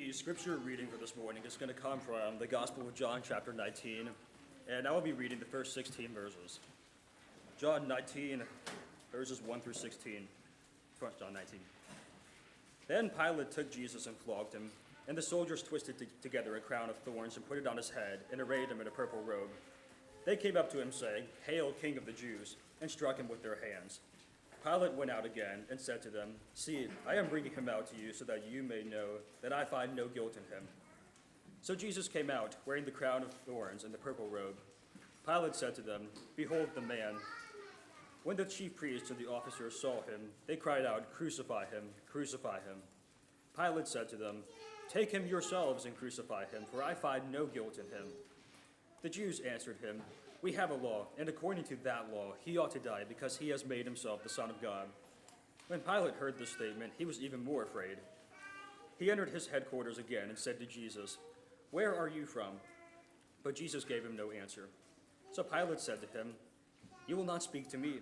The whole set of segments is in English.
The scripture reading for this morning is going to come from the Gospel of John, chapter 19, and I will be reading the first 16 verses. John 19, verses 1 through 16. John 19. Then Pilate took Jesus and flogged him, and the soldiers twisted together a crown of thorns and put it on his head and arrayed him in a purple robe. They came up to him, saying, "Hail, King of the Jews," and struck him with their hands. Pilate went out again and said to them, "See, I am bringing him out to you so that you may know that I find no guilt in him." So Jesus came out, wearing the crown of thorns and the purple robe. Pilate said to them, "Behold the man." When the chief priests and the officers saw him, they cried out, "Crucify him, crucify him." Pilate said to them, "Take him yourselves and crucify him, for I find no guilt in him." The Jews answered him, "We have a law, and according to that law, he ought to die because he has made himself the Son of God." When Pilate heard this statement, he was even more afraid. He entered his headquarters again and said to Jesus, "Where are you from?" But Jesus gave him no answer. So Pilate said to him, "You will not speak to me.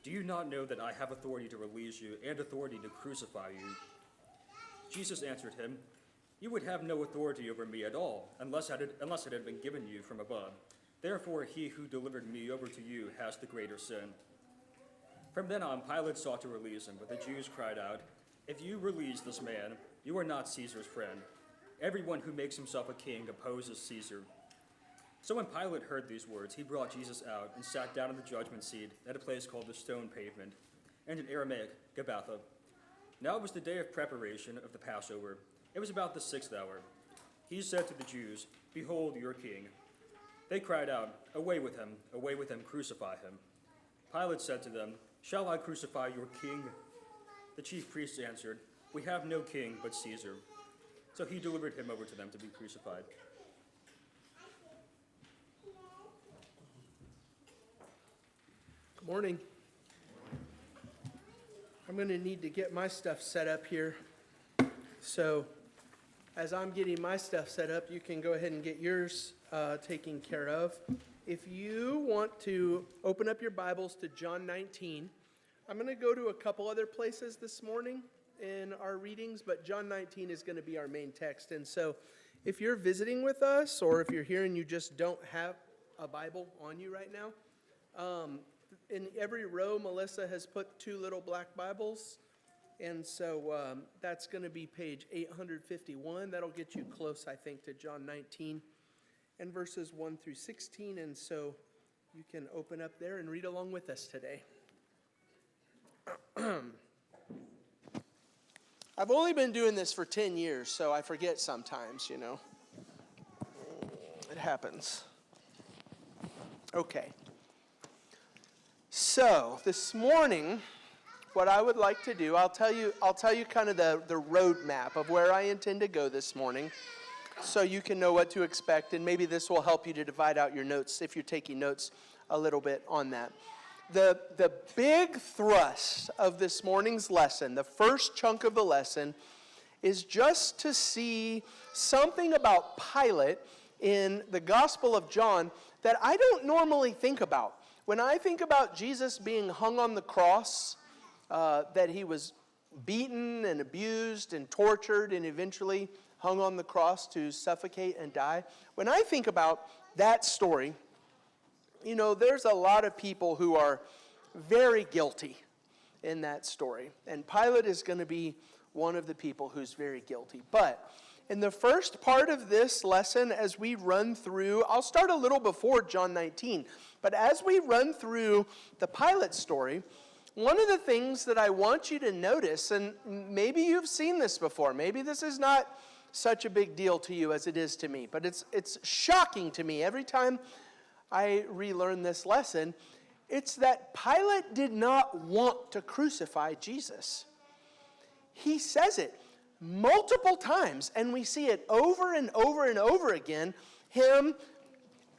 Do you not know that I have authority to release you and authority to crucify you?" Jesus answered him, "You would have no authority over me at all, unless it had been given you from above. Therefore he who delivered me over to you has the greater sin." From then on, Pilate sought to release him, but the Jews cried out, "If you release this man, you are not Caesar's friend. Everyone who makes himself a king opposes Caesar." So when Pilate heard these words, he brought Jesus out and sat down in the judgment seat at a place called the Stone Pavement, and in Aramaic, Gabbatha. Now it was the day of preparation of the Passover. It was about the 6th hour. He said to the Jews, "Behold your king." They cried out, away with him, crucify him." Pilate said to them, "Shall I crucify your king?" The chief priests answered, "We have no king but Caesar." So he delivered him over to them to be crucified. Good morning. I'm going to need to get my stuff set up here. So as I'm getting my stuff set up, you can go ahead and get yours taken care of. If you want to open up your Bibles to John 19, I'm going to go to a couple other places this morning in our readings, but John 19 is going to be our main text. And so if you're visiting with us, or if you're here and you just don't have a Bible on you right now, in every row, Melissa has put 2 little black Bibles. And so that's going to be page 851. That'll get you close, I think, to John 19 and verses 1 through 16. And so you can open up there and read along with us today. I've only been doing this for 10 years, so I forget sometimes, you know. It happens. Okay. So this morning, what I would like to do, I'll tell you kind of the roadmap of where I intend to go this morning, so you can know what to expect, and maybe this will help you to divide out your notes if you're taking notes a little bit on that. The big thrust of this morning's lesson, the first chunk of the lesson, is just to see something about Pilate in the Gospel of John that I don't normally think about. When I think about Jesus being hung on the cross, that he was beaten and abused and tortured and eventually hung on the cross to suffocate and die. When I think about that story, you know, there's a lot of people who are very guilty in that story. And Pilate is going to be one of the people who's very guilty. But in the first part of this lesson, as we run through, I'll start a little before John 19, but as we run through the Pilate story, one of the things that I want you to notice, and maybe you've seen this before, maybe this is not such a big deal to you as it is to me, but it's shocking to me every time I relearn this lesson, it's that Pilate did not want to crucify Jesus. He says it multiple times, and we see it over and over and over again, him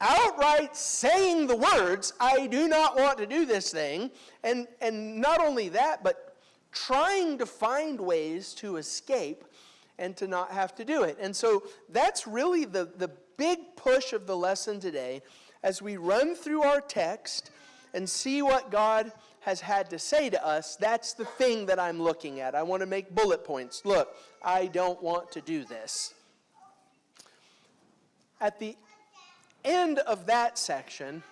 outright saying the words, "I do not want to do this thing," and not only that, but trying to find ways to escape and to not have to do it. And so that's really the big push of the lesson today as we run through our text and see what God has had to say to us. That's the thing that I'm looking at. I want to make bullet points. Look, I don't want to do this. at the end of that section,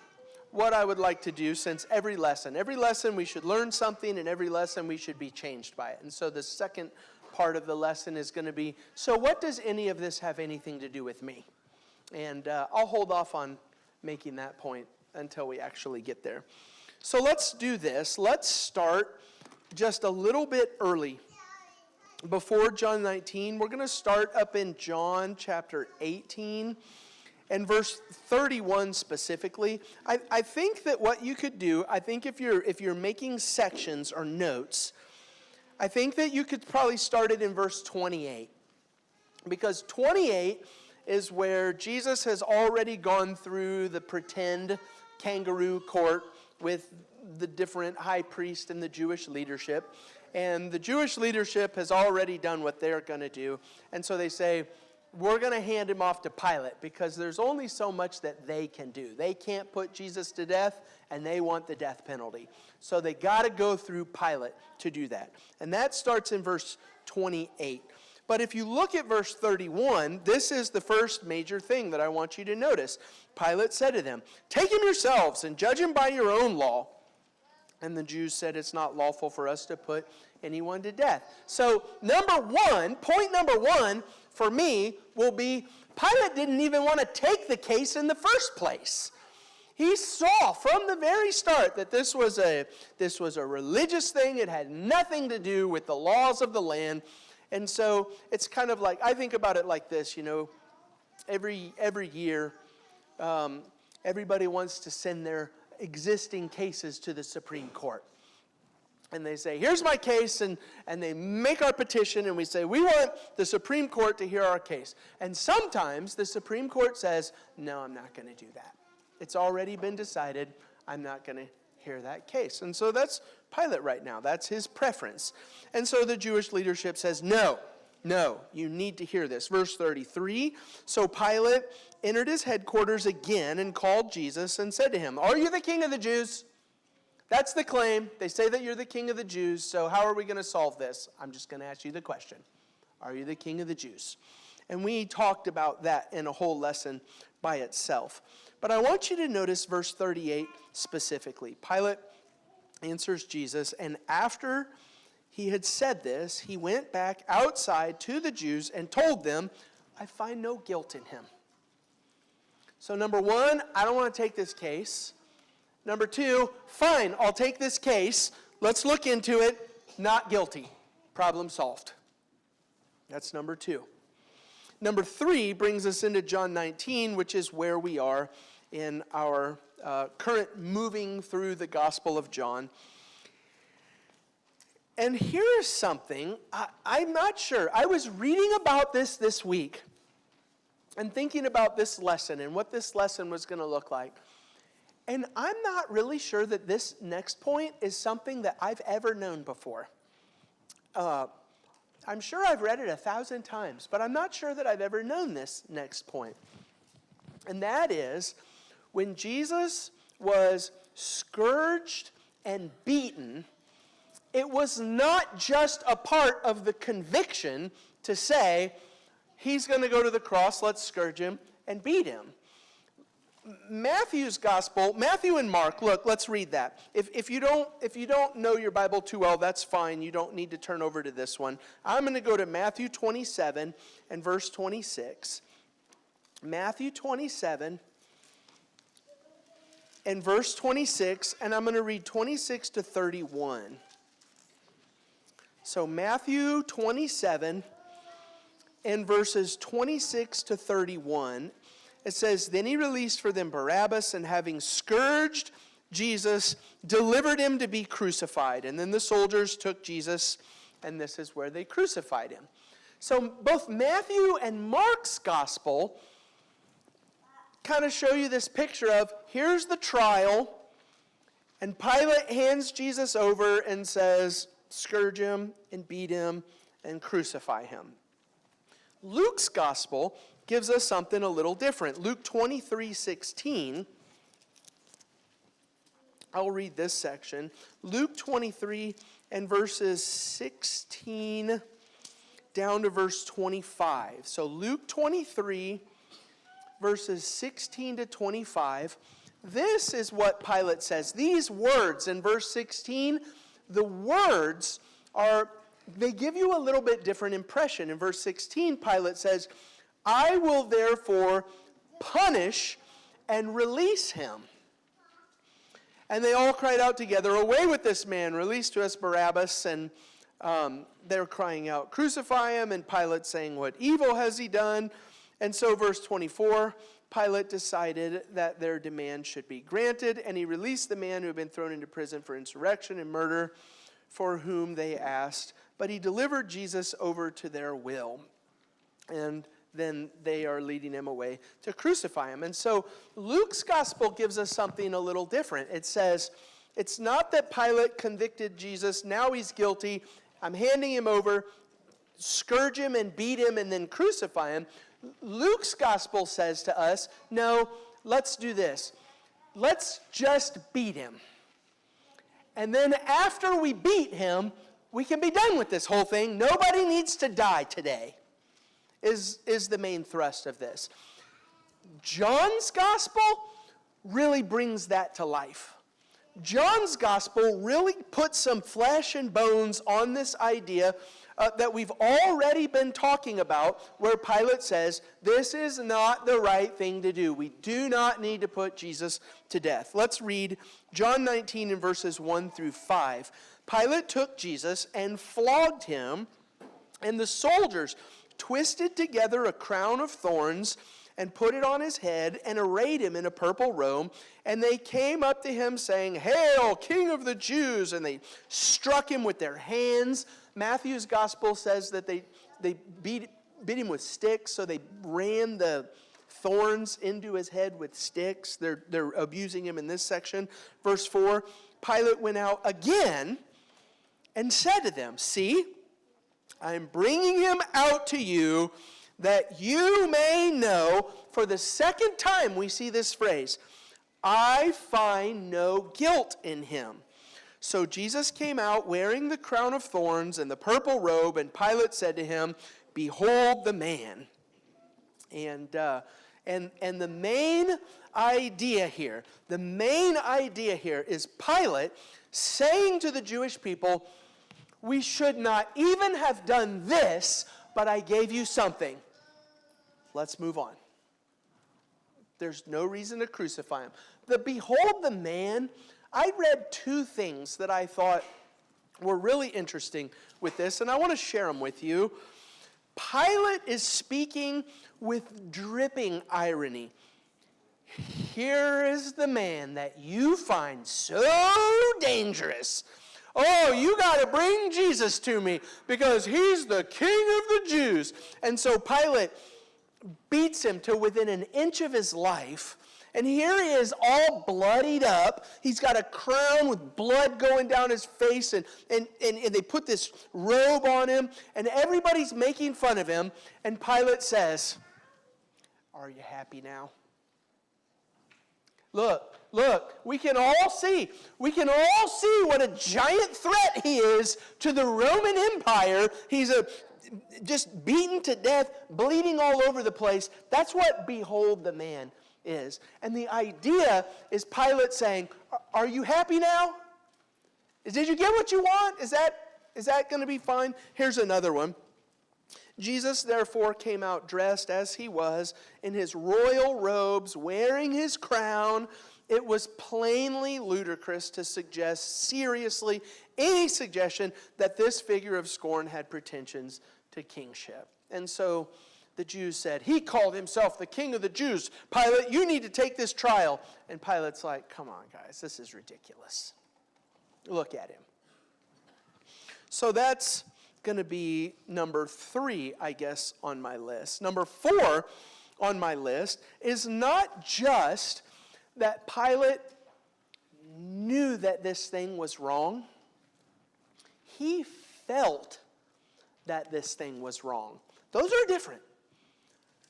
what I would like to do, since every lesson we should learn something, and every lesson we should be changed by it. And so the second part of the lesson is going to be, so what does any of this have anything to do with me? And I'll hold off on making that point until we actually get there. So let's do this. Let's start just a little bit early. Before John 19, we're going to start up in John chapter 18 and verse 31 specifically. I think that what you could do, I think if you're making sections or notes, I think that you could probably start it in verse 28. Because 28 is where Jesus has already gone through the pretend kangaroo court with the different high priest and the Jewish leadership. And the Jewish leadership has already done what they're going to do. And so they say, we're going to hand him off to Pilate because there's only so much that they can do. They can't put Jesus to death, and they want the death penalty. So they got to go through Pilate to do that. And that starts in verse 28. But if you look at verse 31, this is the first major thing that I want you to notice. Pilate said to them, "Take him yourselves and judge him by your own law." And the Jews said, "It's not lawful for us to put anyone to death." So point number one for me will be, Pilate didn't even want to take the case in the first place. He saw from the very start that this was a religious thing. It had nothing to do with the laws of the land. And so it's kind of like, I think about it like this, every year, everybody wants to send their existing cases to the Supreme Court. And they say, here's my case, and they make our petition, and we say, we want the Supreme Court to hear our case. And sometimes the Supreme Court says, no, I'm not going to do that. It's already been decided. I'm not going to hear that case. And so that's Pilate right now. That's his preference. And so the Jewish leadership says, no, you need to hear this. Verse 33, so Pilate entered his headquarters again and called Jesus and said to him, "Are you the king of the Jews?" That's the claim. They say that you're the king of the Jews, so how are we going to solve this? I'm just going to ask you the question. Are you the king of the Jews? And we talked about that in a whole lesson by itself. But I want you to notice verse 38 specifically. Pilate answers Jesus, and after he had said this, he went back outside to the Jews and told them, "I find no guilt in him." So number one, I don't want to take this case. Number two, fine, I'll take this case. Let's look into it. Not guilty. Problem solved. That's number two. Number three brings us into John 19, which is where we are in our current moving through the Gospel of John. And here is something, I'm not sure. I was reading about this week and thinking about this lesson and what this lesson was going to look like. And I'm not really sure that this next point is something that I've ever known before. I'm sure I've read it 1,000 times, but I'm not sure that I've ever known this next point. And that is, when Jesus was scourged and beaten, it was not just a part of the conviction to say, he's going to go to the cross, let's scourge him and beat him. Matthew's gospel, Matthew and Mark, look, let's read that. If you don't know your Bible too well, that's fine. You don't need to turn over to this one. I'm going to go to Matthew 27 and verse 26. Matthew 27 and verse 26, and I'm going to read 26 to 31. So Matthew 27 and verses 26 to 31. It says, "Then he released for them Barabbas, and having scourged Jesus, delivered him to be crucified. And then the soldiers took Jesus, and this is where they crucified him." So both Matthew and Mark's gospel kind of show you this picture of, here's the trial, and Pilate hands Jesus over and says, scourge him and beat him and crucify him. Luke's gospel gives us something a little different. Luke 23:16. I'll read this section. Luke 23 and verses 16 down to verse 25. So Luke 23, verses 16 to 25, this is what Pilate says. These words in verse 16, the words they give you a little bit different impression. In verse 16, Pilate says, I will therefore punish and release him. And they all cried out together, away with this man, release to us Barabbas. And they're crying out, crucify him. And Pilate saying, what evil has he done? And so verse 24, Pilate decided that their demand should be granted, and he released the man who had been thrown into prison for insurrection and murder, for whom they asked. But he delivered Jesus over to their will. And then they are leading him away to crucify him. And so Luke's gospel gives us something a little different. It says, it's not that Pilate convicted Jesus, now he's guilty, I'm handing him over, scourge him and beat him and then crucify him. Luke's gospel says to us, no, let's do this. Let's just beat him. And then after we beat him, we can be done with this whole thing. Nobody needs to die today, is the main thrust of this. John's gospel really brings that to life. John's gospel really puts some flesh and bones on this idea that we've already been talking about, where Pilate says, this is not the right thing to do. We do not need to put Jesus to death. Let's read John 19 in verses 1 through 5. Pilate took Jesus and flogged him, and the soldiers twisted together a crown of thorns and put it on his head and arrayed him in a purple robe. And they came up to him saying, Hail, King of the Jews! And they struck him with their hands. Matthew's gospel says that they beat him with sticks, so they ran the thorns into his head with sticks. They're abusing him in this section. Verse 4, Pilate went out again and said to them, See, I'm bringing him out to you, that you may know. For the second time we see this phrase, I find no guilt in him. So Jesus came out wearing the crown of thorns and the purple robe, and Pilate said to him, Behold the man. And the main idea here is Pilate saying to the Jewish people, we should not even have done this, but I gave you something. Let's move on. There's no reason to crucify him. The behold the man, I read two things that I thought were really interesting with this, and I want to share them with you. Pilate is speaking with dripping irony. Here is the man that you find so dangerous. Oh, you got to bring Jesus to me because he's the King of the Jews. And so Pilate beats him to within an inch of his life. And here he is all bloodied up. He's got a crown with blood going down his face. And they put this robe on him. And everybody's making fun of him. And Pilate says, are you happy now? Look, we can all see what a giant threat he is to the Roman Empire. He's just beaten to death, bleeding all over the place. That's what behold the man is. And the idea is Pilate saying, are you happy now? Did you get what you want? Is that going to be fine? Here's another one. Jesus therefore came out dressed as he was in his royal robes, wearing his crown. It was plainly ludicrous to suggest seriously any suggestion that this figure of scorn had pretensions to kingship. And so the Jews said, he called himself the King of the Jews. Pilate, you need to take this trial. And Pilate's like, come on, guys, this is ridiculous. Look at him. So that's going to be number 3, I guess, on my list. Number 4 on my list is not just that Pilate knew that this thing was wrong. He felt that this thing was wrong. Those are different.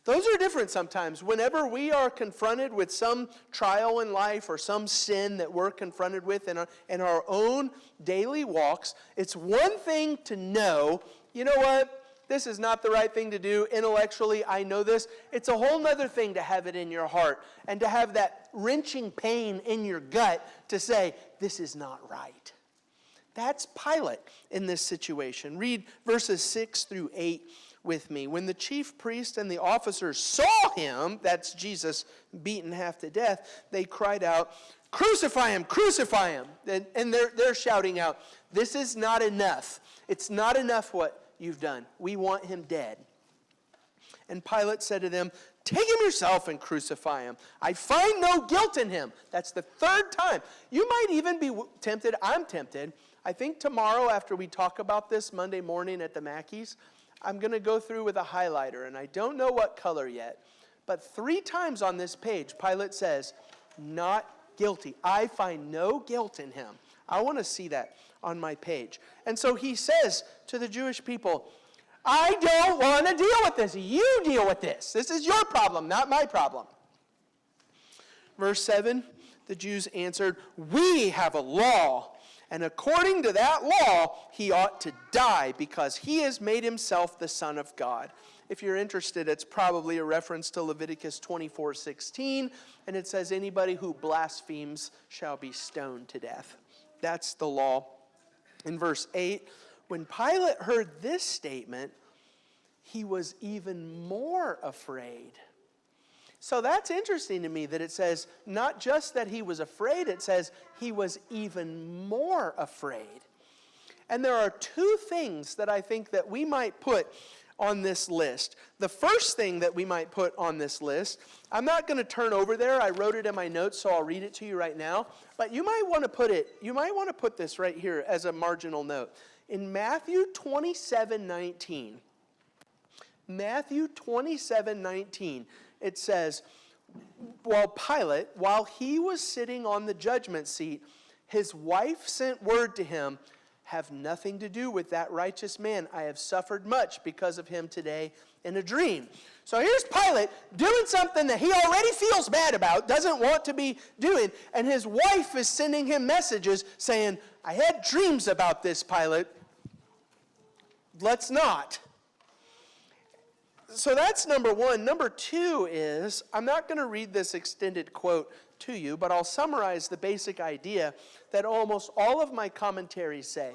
Those are different sometimes. Whenever we are confronted with some trial in life or some sin that we're confronted with in our own daily walks, it's one thing to know, you know what, This is not the right thing to do. Intellectually, I know this. It's a whole nother thing to have it in your heart and to have that wrenching pain in your gut to say, this is not right. That's Pilate in this situation. Read verses 6 through 8 with me. When the chief priest and the officers saw him, that's Jesus, beaten half to death, they cried out, crucify him, crucify him. And they're shouting out, this is not enough. It's not enough what you've done. We want him dead. And Pilate said to them, take him yourself and crucify him. I find no guilt in him. That's the third time. You might even be tempted. I'm tempted. I think tomorrow after we talk about this, Monday morning at the Mackey's, I'm going to go through with a highlighter, and I don't know what color yet. But 3 times on this page, Pilate says, not guilty. I find no guilt in him. I want to see that on my page. And so he says to the Jewish people, I don't want to deal with this. You deal with this. This is your problem, not my problem. Verse 7, the Jews answered, we have a law, and according to that law, he ought to die because he has made himself the Son of God. If you're interested, it's probably a reference to Leviticus 24:16, and it says anybody who blasphemes shall be stoned to death. That's the law. In verse 8, when Pilate heard this statement, he was even more afraid. So that's interesting to me that it says not just that he was afraid, it says he was even more afraid. And there are 2 things that I think that we might put on this list. The first thing that we might put on this list, I'm not going to turn over there. I wrote it in my notes, so I'll read it to you right now. But you might want to put this right here as a marginal note. In Matthew 27:19, Matthew 27:19, it says, while he was sitting on the judgment seat, his wife sent word to him, have nothing to do with that righteous man. I have suffered much because of him today in a dream. So here's Pilate doing something that he already feels bad about, doesn't want to be doing, and his wife is sending him messages saying, I had dreams about this, Pilate. Let's not. So that's number 1. Number 2 is, I'm not going to read this extended quote to you, but I'll summarize the basic idea that almost all of my commentaries say.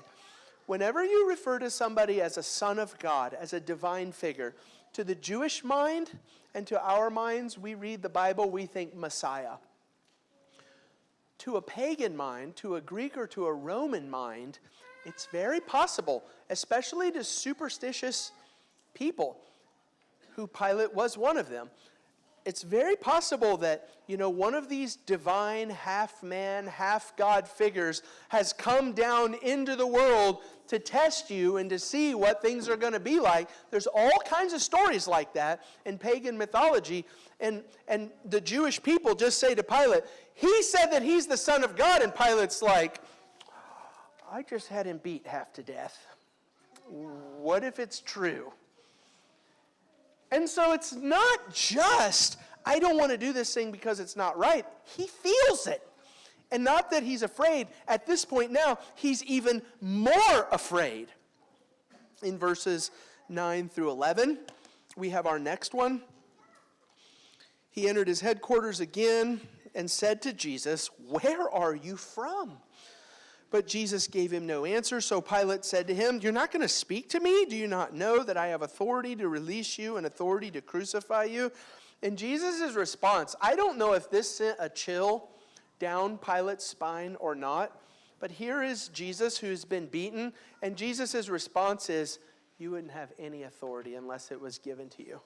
Whenever you refer to somebody as a son of God, as a divine figure, to the Jewish mind and to our minds, we read the Bible, we think Messiah. To a pagan mind, to a Greek or to a Roman mind, it's very possible, especially to superstitious people, who Pilate was one of them. It's very possible that, one of these divine, half-man, half-God figures has come down into the world to test you and to see what things are going to be like. There's all kinds of stories like that in pagan mythology. And the Jewish people just say to Pilate, he said that he's the Son of God. And Pilate's like, I just had him beat half to death. What if it's true? And so it's not just, I don't want to do this thing because it's not right. He feels it. And not that he's afraid. At this point now, he's even more afraid. In verses 9 through 11, we have our next one. He entered his headquarters again and said to Jesus, where are you from? But Jesus gave him no answer, so Pilate said to him, you're not going to speak to me? Do you not know that I have authority to release you and authority to crucify you? And Jesus' response, I don't know if this sent a chill down Pilate's spine or not, but here is Jesus who's been beaten, and Jesus' response is, you wouldn't have any authority unless it was given to you.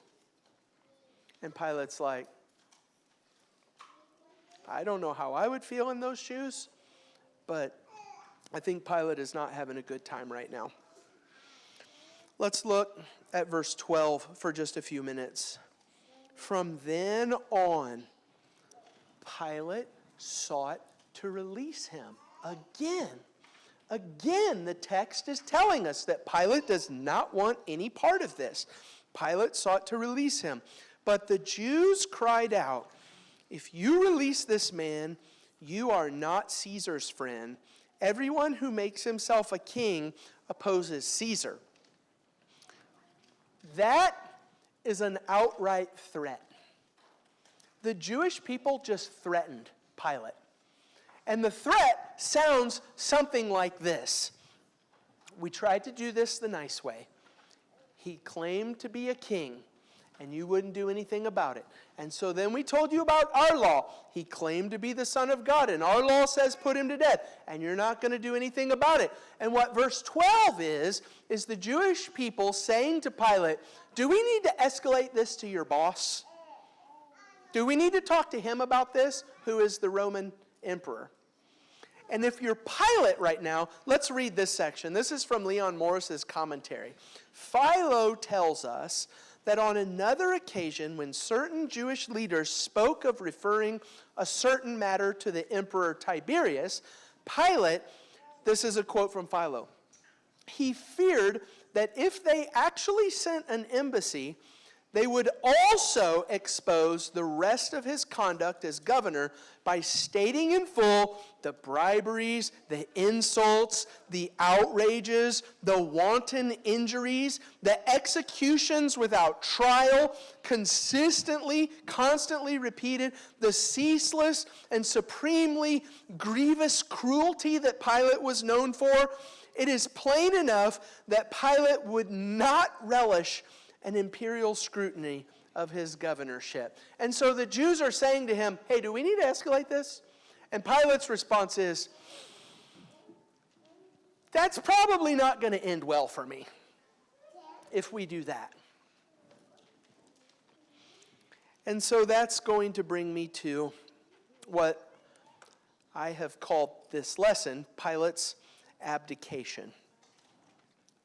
And Pilate's like, I don't know how I would feel in those shoes, but I think Pilate is not having a good time right now. Let's look at verse 12 for just a few minutes. From then on, Pilate sought to release him again. Again, the text is telling us that Pilate does not want any part of this. Pilate sought to release him. But the Jews cried out, if you release this man, you are not Caesar's friend. Everyone who makes himself a king opposes Caesar. That is an outright threat. The Jewish people just threatened Pilate. And the threat sounds something like this. We tried to do this the nice way. He claimed to be a king, and you wouldn't do anything about it. And so then we told you about our law. He claimed to be the Son of God, and our law says put him to death, and you're not going to do anything about it. And what verse 12 is the Jewish people saying to Pilate, do we need to escalate this to your boss? Do we need to talk to him about this, who is the Roman emperor? And if you're Pilate right now, let's read this section. This is from Leon Morris's commentary. Philo tells us that on another occasion, when certain Jewish leaders spoke of referring a certain matter to the emperor Tiberius, Pilate, this is a quote from Philo, he feared that if they actually sent an embassy, they would also expose the rest of his conduct as governor by stating in full the briberies, the insults, the outrages, the wanton injuries, the executions without trial, constantly repeated, the ceaseless and supremely grievous cruelty that Pilate was known for. It is plain enough that Pilate would not relish an imperial scrutiny of his governorship. And so the Jews are saying to him, hey, do we need to escalate this? And Pilate's response is, that's probably not going to end well for me if we do that. And so that's going to bring me to what I have called this lesson, Pilate's abdication.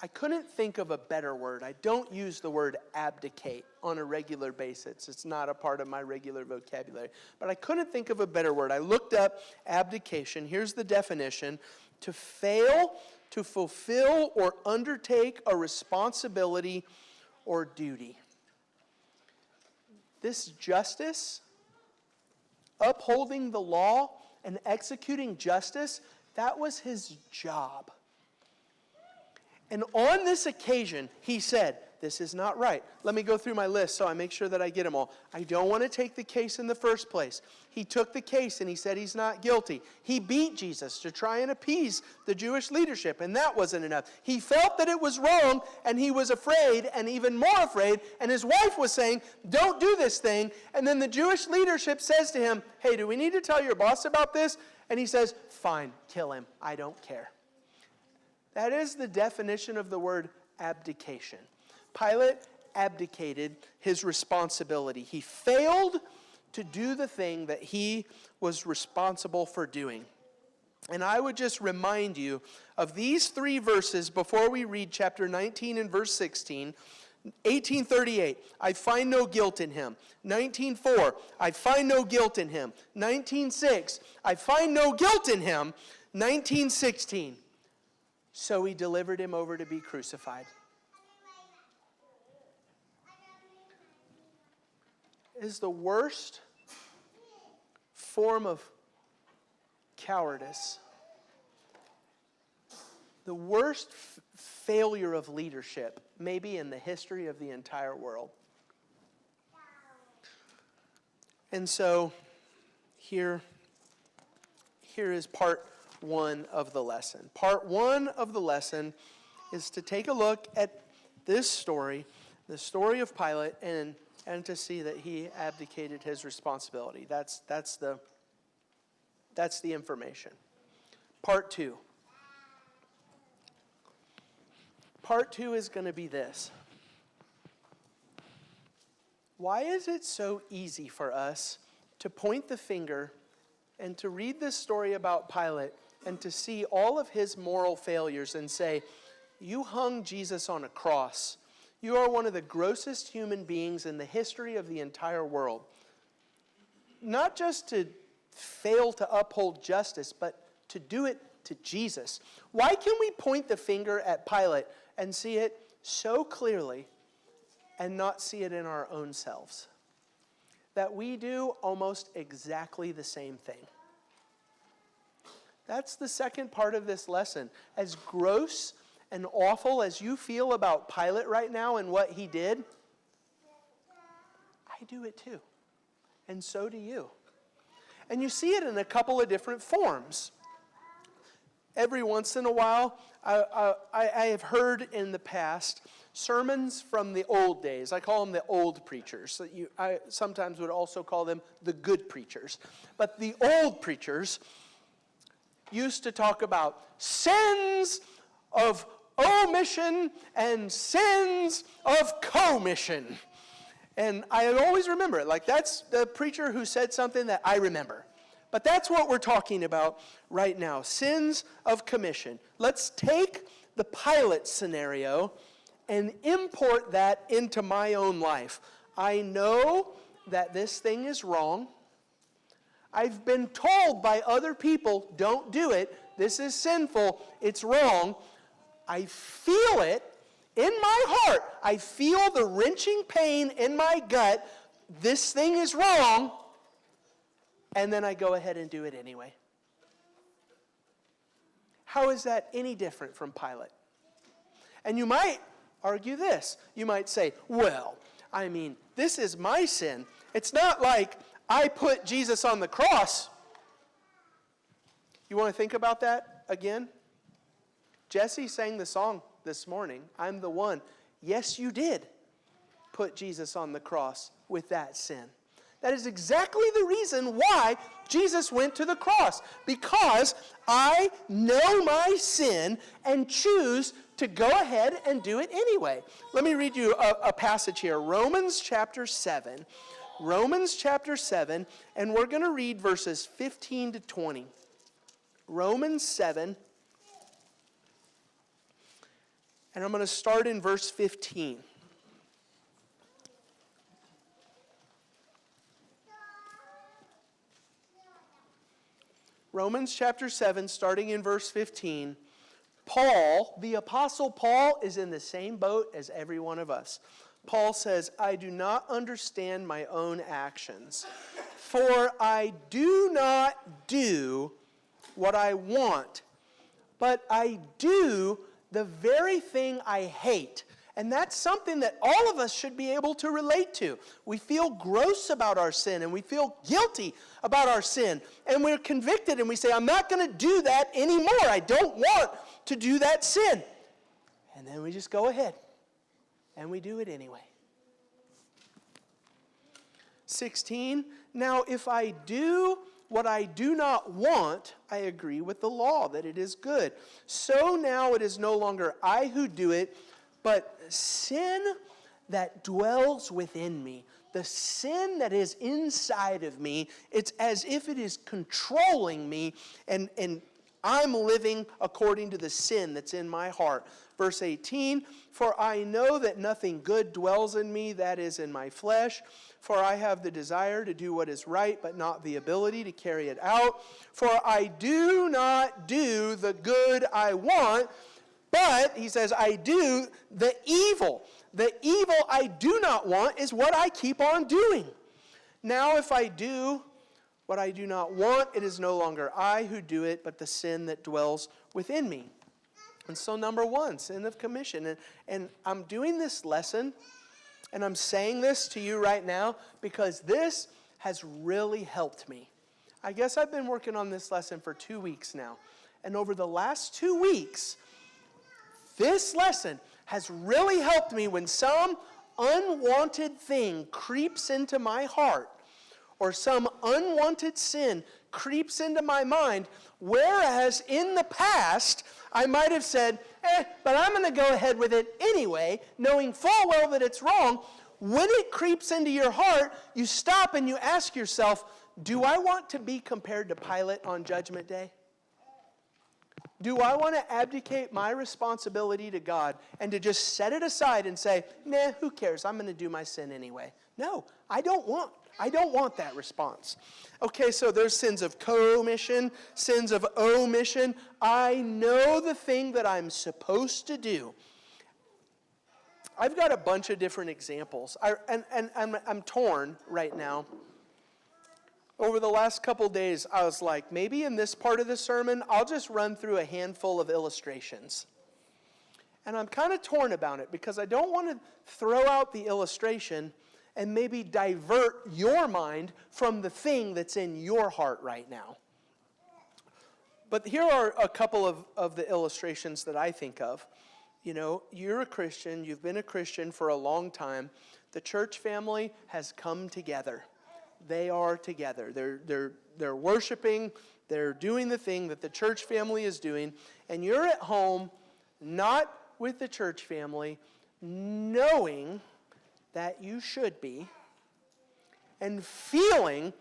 I couldn't think of a better word. I don't use the word abdicate on a regular basis. It's not a part of my regular vocabulary. But I couldn't think of a better word. I looked up abdication. Here's the definition. To fail to fulfill or undertake a responsibility or duty. This justice, upholding the law and executing justice, that was his job. And on this occasion, he said, this is not right. Let me go through my list so I make sure that I get them all. I don't want to take the case in the first place. He took the case and he said he's not guilty. He beat Jesus to try and appease the Jewish leadership, and that wasn't enough. He felt that it was wrong, and he was afraid, and even more afraid, and his wife was saying, don't do this thing. And then the Jewish leadership says to him, hey, do we need to tell your boss about this? And he says, fine, kill him. I don't care. That is the definition of the word abdication. Pilate abdicated his responsibility. He failed to do the thing that he was responsible for doing. And I would just remind you of these three verses before we read chapter 19 and verse 16. 18:38, I find no guilt in him. 19:4, I find no guilt in him. 19:6, I find no guilt in him. 19:16, so he delivered him over to be crucified. Is the worst form of cowardice, the worst failure of leadership, maybe in the history of the entire world. And so here is part one of the lesson. Part one of the lesson is to take a look at this story, the story of Pilate, and to see that he abdicated his responsibility. That's the information. Part two. Part two is going to be this. Why is it so easy for us to point the finger and to read this story about Pilate and to see all of his moral failures and say, you hung Jesus on a cross. You are one of the grossest human beings in the history of the entire world. Not just to fail to uphold justice, but to do it to Jesus. Why can we point the finger at Pilate and see it so clearly and not see it in our own selves? That we do almost exactly the same thing. That's the second part of this lesson. As gross and awful as you feel about Pilate right now and what he did, I do it too. And so do you. And you see it in a couple of different forms. Every once in a while, I have heard in the past sermons from the old days. I call them the old preachers. So I sometimes would also call them the good preachers. But the old preachers used to talk about sins of omission and sins of commission. And I always remember it. Like, that's the preacher who said something that I remember. But that's what we're talking about right now. Sins of commission. Let's take the Pilate scenario and import that into my own life. I know that this thing is wrong. I've been told by other people, don't do it. This is sinful. It's wrong. I feel it in my heart. I feel the wrenching pain in my gut. This thing is wrong. And then I go ahead and do it anyway. How is that any different from Pilate? And you might argue this. You might say, well, I mean, this is my sin. It's not like I put Jesus on the cross. You want to think about that again? Jesse sang the song this morning, I'm the one. Yes, you did put Jesus on the cross with that sin. That is exactly the reason why Jesus went to the cross. Because I know my sin and choose to go ahead and do it anyway. Let me read you a passage here. Romans chapter 7. Romans chapter 7, and we're going to read verses 15 to 20. Romans 7, and I'm going to start in verse 15. Romans chapter 7, starting in verse 15. Paul, the Apostle Paul, is in the same boat as every one of us. Paul says, I do not understand my own actions, for I do not do what I want, but I do the very thing I hate. And that's something that all of us should be able to relate to. We feel gross about our sin, and we feel guilty about our sin. And we're convicted, and we say, I'm not going to do that anymore. I don't want to do that sin. And then we just go ahead, and we do it anyway. 16, now if I do what I do not want, I agree with the law that it is good. So now it is no longer I who do it, but sin that dwells within me, the sin that is inside of me, it's as if it is controlling me, and I'm living according to the sin that's in my heart. Verse 18, for I know that nothing good dwells in me, that is in my flesh. For I have the desire to do what is right, but not the ability to carry it out. For I do not do the good I want, but, he says, I do the evil. The evil I do not want is what I keep on doing. Now if I do what I do not want, it is no longer I who do it, but the sin that dwells within me. And so number one, sin of commission. And I'm doing this lesson, and I'm saying this to you right now because this has really helped me. I guess I've been working on this lesson for 2 weeks now. And over the last 2 weeks, this lesson has really helped me when some unwanted thing creeps into my heart or some unwanted sin creeps into my mind, whereas in the past, I might have said, but I'm going to go ahead with it anyway, knowing full well that it's wrong. When it creeps into your heart, you stop and you ask yourself, do I want to be compared to Pilate on Judgment Day? Do I want to abdicate my responsibility to God and to just set it aside and say, nah, who cares? I'm going to do my sin anyway. No, I don't want that response. Okay, so there's sins of commission, sins of omission. I know the thing that I'm supposed to do. I've got a bunch of different examples, I'm torn right now. Over the last couple days, I was like, maybe in this part of the sermon, I'll just run through a handful of illustrations. And I'm kind of torn about it because I don't want to throw out the illustration and maybe divert your mind from the thing that's in your heart right now. But here are a couple of the illustrations that I think of. You know, you're a Christian. You've been a Christian for a long time. The church family has come together. They are together. They're worshiping. They're doing the thing that the church family is doing. And you're at home, not with the church family, knowing that you should be, and feeling,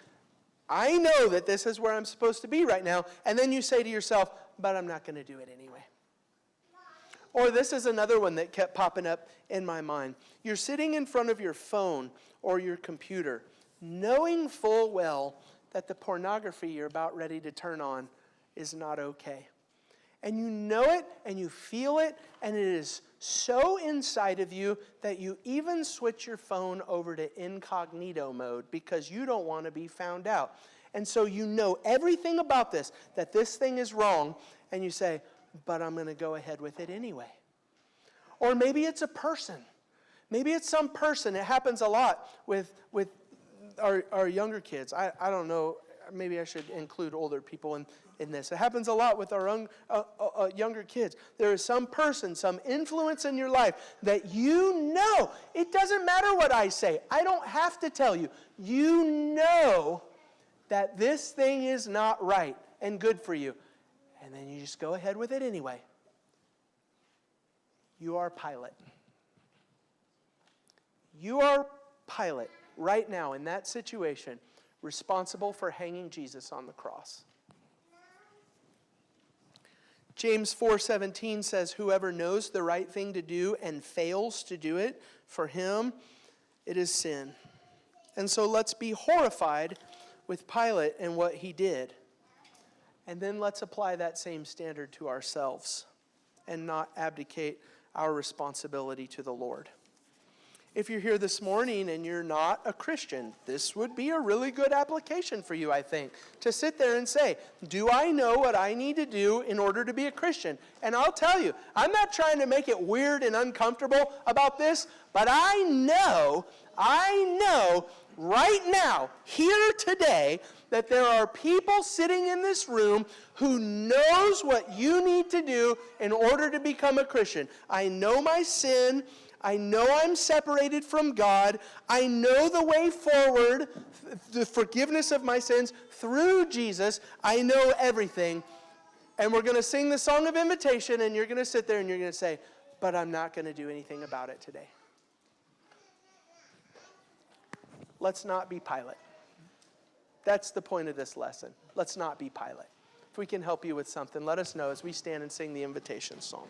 I know that this is where I'm supposed to be right now, and then you say to yourself, but I'm not going to do it anyway. Or this is another one that kept popping up in my mind. You're sitting in front of your phone or your computer, knowing full well that the pornography you're about ready to turn on is not okay. And you know it, and you feel it, and it is so inside of you that you even switch your phone over to incognito mode because you don't want to be found out. And so you know everything about this, that this thing is wrong, and you say, but I'm going to go ahead with it anyway. Or maybe it's a person. Maybe it's some person. It happens a lot with our younger kids. I don't know. Maybe I should include older people in this. It happens a lot with our younger kids. There is some person, some influence in your life that you know. It doesn't matter what I say. I don't have to tell you. You know that this thing is not right and good for you. And then you just go ahead with it anyway. You are Pilate. You are Pilate right now in that situation, responsible for hanging Jesus on the cross. James 4:17 says, whoever knows the right thing to do and fails to do it, for him it is sin. And so let's be horrified with Pilate and what he did. And then let's apply that same standard to ourselves and not abdicate our responsibility to the Lord. If you're here this morning and you're not a Christian, this would be a really good application for you, I think, to sit there and say, do I know what I need to do in order to be a Christian? And I'll tell you, I'm not trying to make it weird and uncomfortable about this, but I know right now, here today, that there are people sitting in this room who knows what you need to do in order to become a Christian. I know my sin. I know I'm separated from God. I know the way forward, the forgiveness of my sins through Jesus. I know everything. And we're going to sing the song of invitation, and you're going to sit there and you're going to say, but I'm not going to do anything about it today. Let's not be Pilate. That's the point of this lesson. Let's not be Pilate. If we can help you with something, let us know as we stand and sing the invitation song.